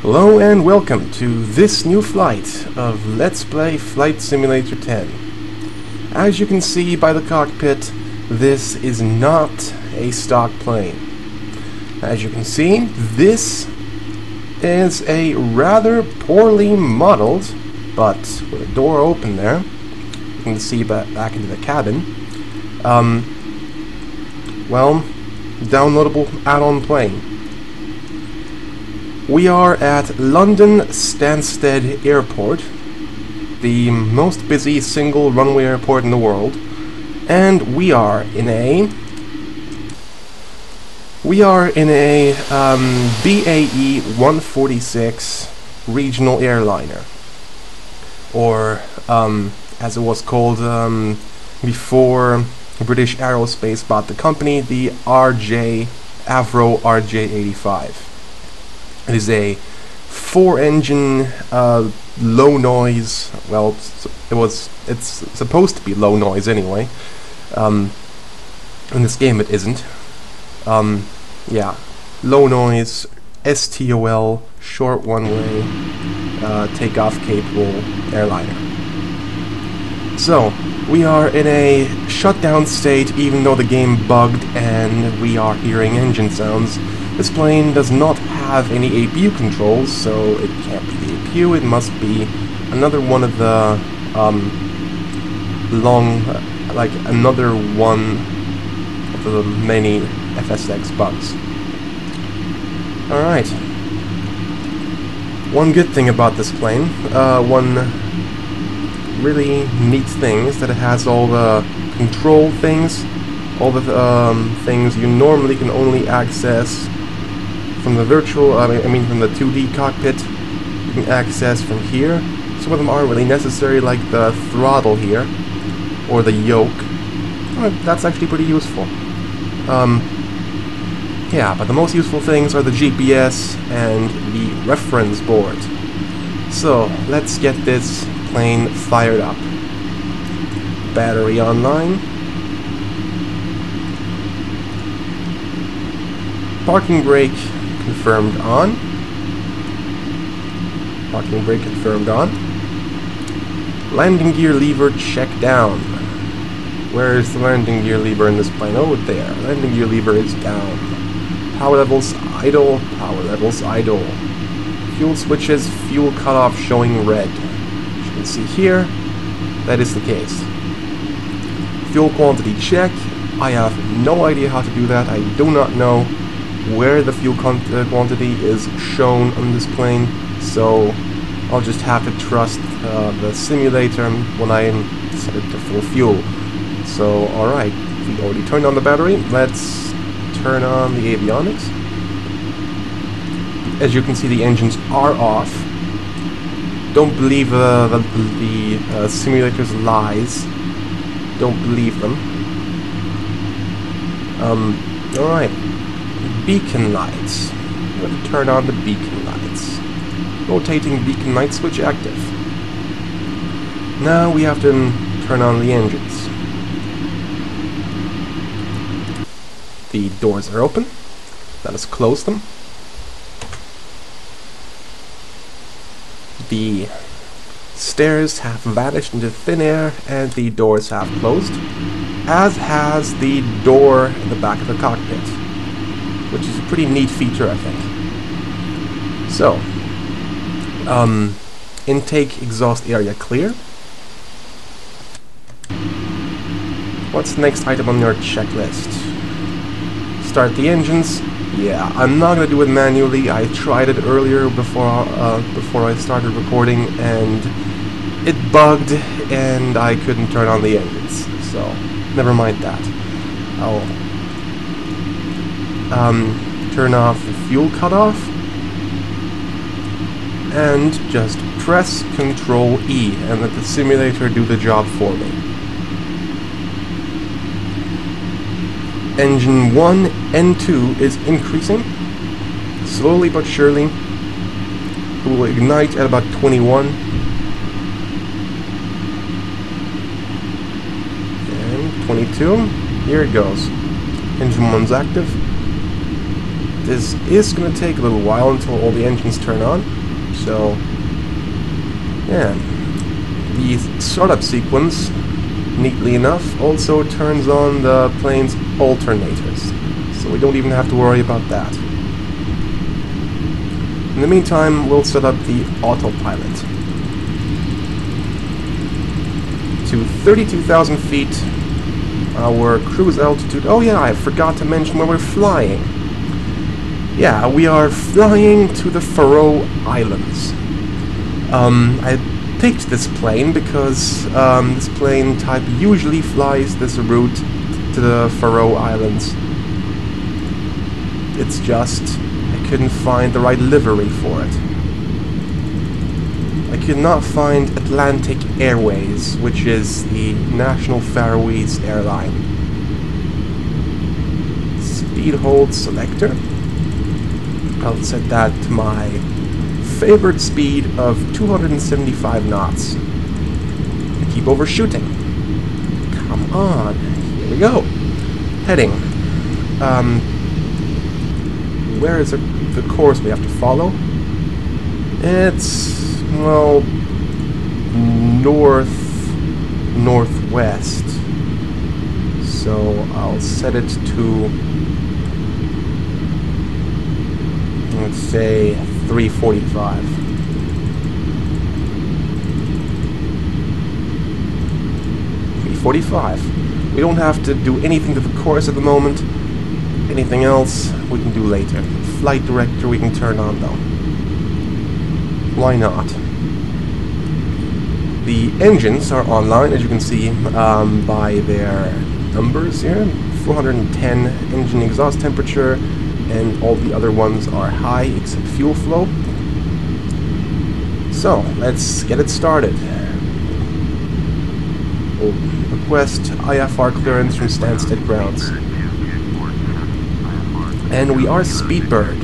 Hello and welcome to this new flight of Let's Play Flight Simulator 10. As you can see by the cockpit, this is not a stock plane. As you can see, this is a rather poorly modeled, but with a door open there, you can see back into the cabin, well, downloadable add-on plane. We are at London Stansted Airport, the most busy single runway airport in the world, and we are in a BAE 146 regional airliner, or as it was called before British Aerospace bought the company, the Avro RJ85. It is a 4-engine, low noise. Well, it's supposed to be low noise anyway. In this game, it isn't. Yeah, low noise, STOL, short one-way, takeoff capable airliner. So we are in a shutdown state, even though the game bugged and we are hearing engine sounds. This plane does not have any APU controls, so it can't be the APU. It must be another one of the another one of the many FSX bugs. Alright. One good thing about this plane, one really neat thing, is that it has all the control things, all the things you normally can only access from the virtual, from the 2D cockpit. You can access from here. Some of them aren't really necessary, like the throttle here, or the yoke. That's actually pretty useful. Yeah, but the most useful things are the GPS and the reference board. So, let's get this plane fired up. Battery online. Parking brake confirmed on. Parking brake confirmed on. Landing gear lever check down. Where is the landing gear lever in this plane? Oh, there. Landing gear lever is down. Power levels idle. Power levels idle. Fuel switches, fuel cutoff showing red. As you can see here, that is the case. Fuel quantity check. I have no idea how to do that. I do not know where the fuel quantity is shown on this plane, so I'll just have to trust the simulator when I set it to full fuel. So, alright, we already turned on the battery. Let's turn on the avionics. As you can see, the engines are off. Don't believe the simulator's lies. Don't believe them. Alright. Beacon lights. I'm going to turn on the beacon lights. Rotating beacon light switch active. Now we have to turn on the engines. The doors are open. Let us close them. The stairs have vanished into thin air and the doors have closed, as has the door in the back of the cockpit, which is a pretty neat feature, I think. So, intake exhaust area clear. What's the next item on your checklist? Start the engines. Yeah, I'm not gonna do it manually. I tried it earlier before I started recording, and it bugged, and I couldn't turn on the engines. So, never mind that. I'll turn off the fuel cutoff and just press Ctrl E and let the simulator do the job for me. Engine 1 and 2 is increasing slowly but surely. It will ignite at about 21 and 22. Here it goes. Engine 1's active. This is going to take a little while until all the engines turn on. So, yeah. The startup sequence, neatly enough, also turns on the plane's alternators. So we don't even have to worry about that. In the meantime, we'll set up the autopilot. To 32,000 feet, our cruise altitude... Oh yeah, I forgot to mention where we're flying. Yeah, we are flying to the Faroe Islands. I picked this plane because this plane type usually flies this route to the Faroe Islands. It's just, I couldn't find the right livery for it. I could not find Atlantic Airways, which is the national Faroese airline. Speed hold selector. I'll set that to my favorite speed of 275 knots. I keep overshooting. Come on. Here we go. Heading. Where is the course we have to follow? It's, well, northwest. So I'll set it to, let's say, 345. We don't have to do anything to the course at the moment. Anything else we can do later. Flight director we can turn on though. Why not? The engines are online, as you can see by their numbers here. 410 engine exhaust temperature, and all the other ones are high except fuel flow. So, let's get it started. We'll request IFR clearance from Stansted grounds. And we are Speedbird.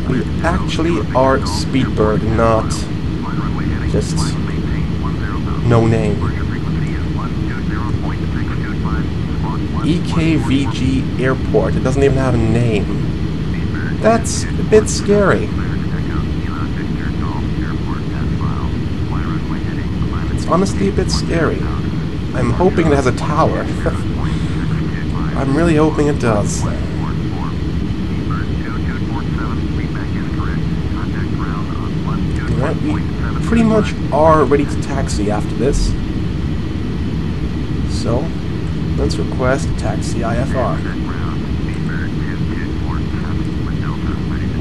We actually are Speedbird, not just no name. EKVG Airport. It doesn't even have a name. That's a bit scary. It's honestly a bit scary. I'm hoping it has a tower. I'm really hoping it does. Right, we pretty much are ready to taxi after this. So, let's request taxi IFR.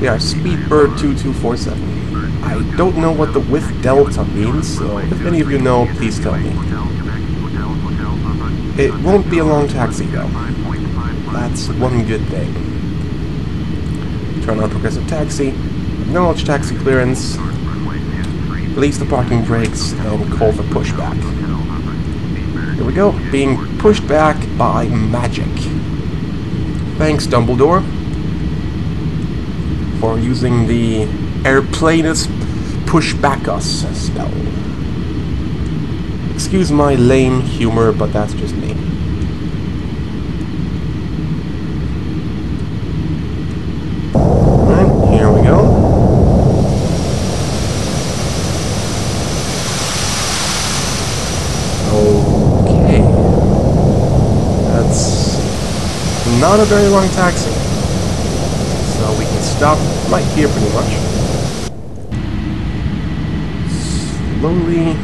We are Speedbird 2247. I don't know what the with Delta means, so if any of you know, please tell me. It won't be a long taxi though. That's one good thing. Turn on progressive taxi, acknowledge taxi clearance, release the parking brakes, and call for pushback. Here we go, being pushed back by magic. Thanks, Dumbledore, for using the airplanus push back us spell. Excuse my lame humor, but that's just me. Alright, here we go. Okay. That's not a very long taxi. So we can stop right here pretty much. Slowly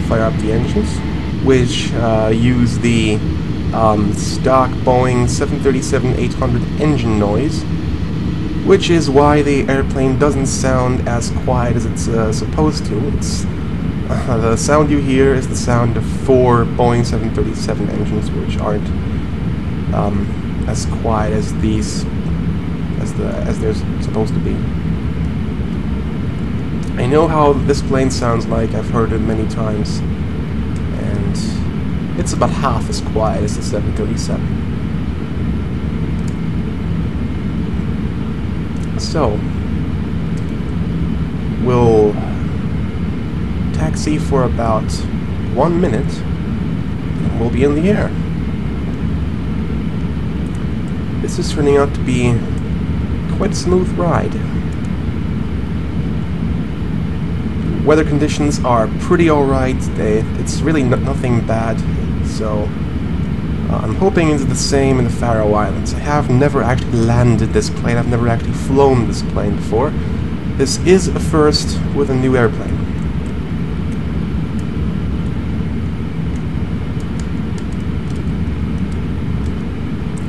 fire up the engines, which use the stock Boeing 737-800 engine noise, which is why the airplane doesn't sound as quiet as it's supposed to. It's the sound you hear is the sound of 4 Boeing 737 engines, which aren't as quiet as these, as they're supposed to be. I know how this plane sounds like, I've heard it many times, and it's about half as quiet as the 737. So, we'll taxi for about 1 minute, and we'll be in the air. This is turning out to be quite a smooth ride. Weather conditions are pretty alright today. It's really nothing bad, so I'm hoping it's the same in the Faroe Islands. I have never actually landed this plane. I've never actually flown this plane before. This is a first with a new airplane.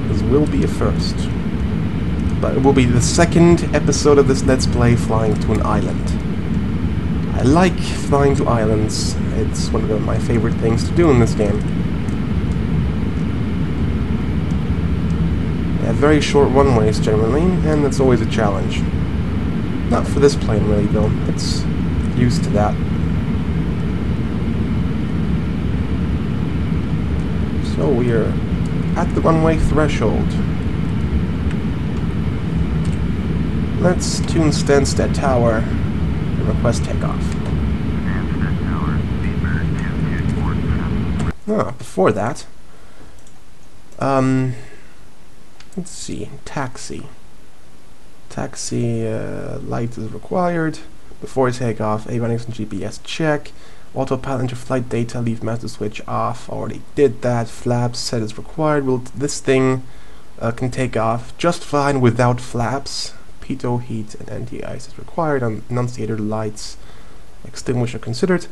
This will be a first. But it will be the second episode of this Let's Play flying to an island. I like flying to islands. It's one of my favorite things to do in this game. They have very short runways generally, and that's always a challenge. Not for this plane really though, it's used to that. So we are at the runway threshold. Let's tune Stansted Tower and request takeoff. Before that, let's see, taxi. Taxi light is required. Before takeoff, avionics and GPS check. Autopilot enter flight data, leave master switch off. Already did that. Flaps set is required. This thing can take off just fine without flaps. Pitot heat and anti-ice is required. Annunciator lights, extinguisher considered.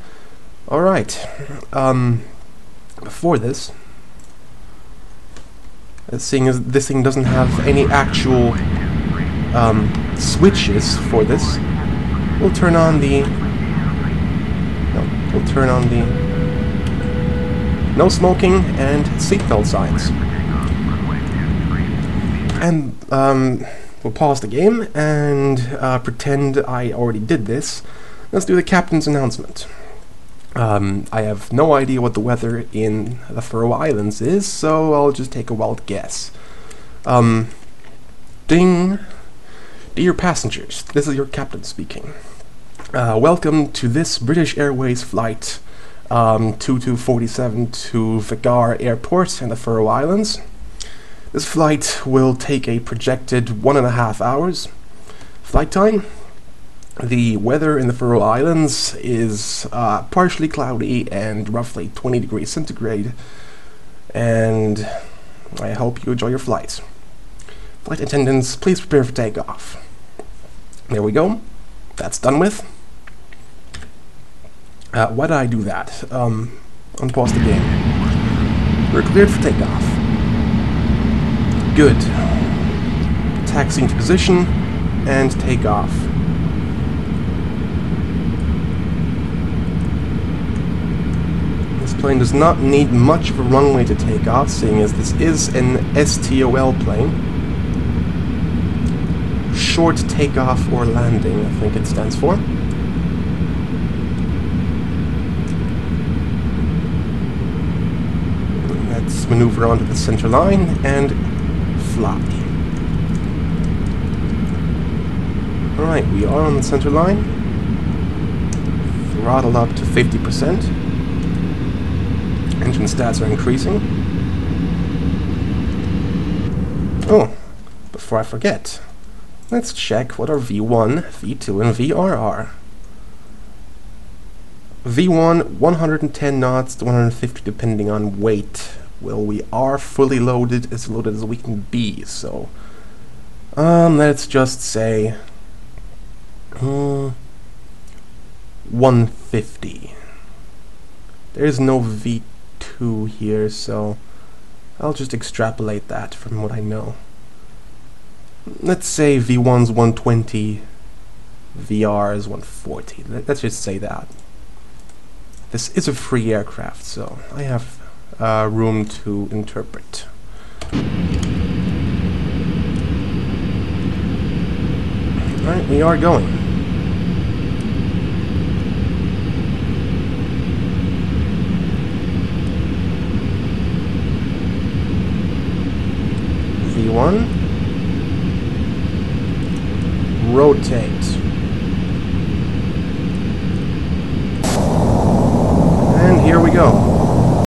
Alright. Before this, seeing as this thing doesn't have any actual switches for this, we'll turn on the no smoking and seatbelt signs. And we'll pause the game and pretend I already did this. Let's do the captain's announcement. I have no idea what the weather in the Faroe Islands is, so I'll just take a wild guess. Ding! Dear passengers, this is your captain speaking. Welcome to this British Airways flight 2247 to Vágar Airport in the Faroe Islands. This flight will take a projected 1.5 hours flight time. The weather in the Faroe Islands is partially cloudy and roughly 20 degrees centigrade, and I hope you enjoy your flight. Flight attendants, please prepare for takeoff. There we go. That's done with. Why did I do that? Unpause the game. We're cleared for takeoff. Good. Taxi into position and take off. This plane does not need much of a runway to take off, seeing as this is an STOL plane. Short takeoff or landing, I think it stands for. Let's maneuver onto the center line and fly. Alright, we are on the center line. Throttle up to 50%. Engine stats are increasing. Oh, before I forget, let's check what our V1, V2, and VR are. V1, 110 knots to 150 depending on weight. Well, we are fully loaded as we can be, so let's just say 150. There's no V2 here, so I'll just extrapolate that from what I know. Let's say V1's 120, VR is 140. Let's just say that. This is a free aircraft, so I have room to interpret. Alright, we are going. V1. Rotate. And here we go.